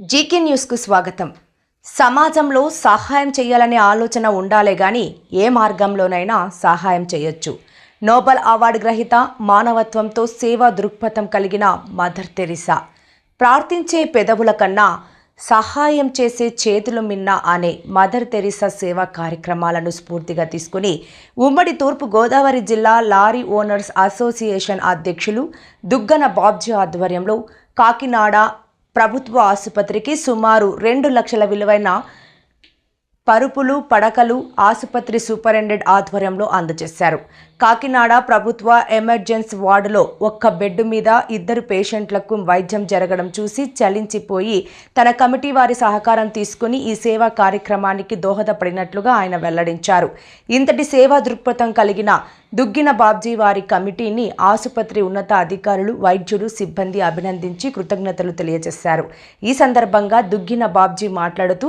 GK న్యూస్కు స్వాగతం. సమాజంలో సహాయం చేయాలనే ఆలోచన ఉండాలే గాని ఏ మార్గంలోనైనా సహాయం చేయొచ్చు. నోబెల్ అవార్డు గ్రహీత, మానవత్వంతో సేవా దృక్పథం కలిగిన మదర్ తెరిసా. ప్రార్థించే పెదవుల కన్నా సహాయం చేసే చేతులు మిన్న అనే మదర్ తెరిసా సేవా కార్యక్రమాలను స్ఫూర్తిగా తీసుకుని ఉమ్మడి తూర్పు గోదావరి జిల్లా లారీ ఓనర్స్ అసోసియేషన్ అధ్యక్షులు దుగ్గన బాబ్జీ ఆధ్వర్యంలో కాకినాడ ప్రభుత్వ ఆసుపత్రికి సుమారు 2 లక్షల విలువైన పరుపులు, పడకలు ఆసుపత్రి సూపరింటెండెంట్ ఆధ్వర్యంలో అందజేశారు. కాకినాడ ప్రభుత్వ ఎమర్జెన్సీ వార్డులో ఒక్క బెడ్ మీద 2 పేషెంట్లకు వైద్యం జరగడం చూసి చలించిపోయి తన కమిటీ వారి సహకారం తీసుకుని ఈ సేవా కార్యక్రమానికి దోహదపడినట్లుగా ఆయన వెల్లడించారు. ఇంతటి సేవా దృక్పథం కలిగిన దుగ్గిన బాబ్జీ వారి కమిటీని ఆసుపత్రి ఉన్నత అధికారులు, వైద్యులు, సిబ్బంది అభినందించి కృతజ్ఞతలు తెలియజేశారు. ఈ సందర్భంగా దుగ్గిన బాబ్జీ మాట్లాడుతూ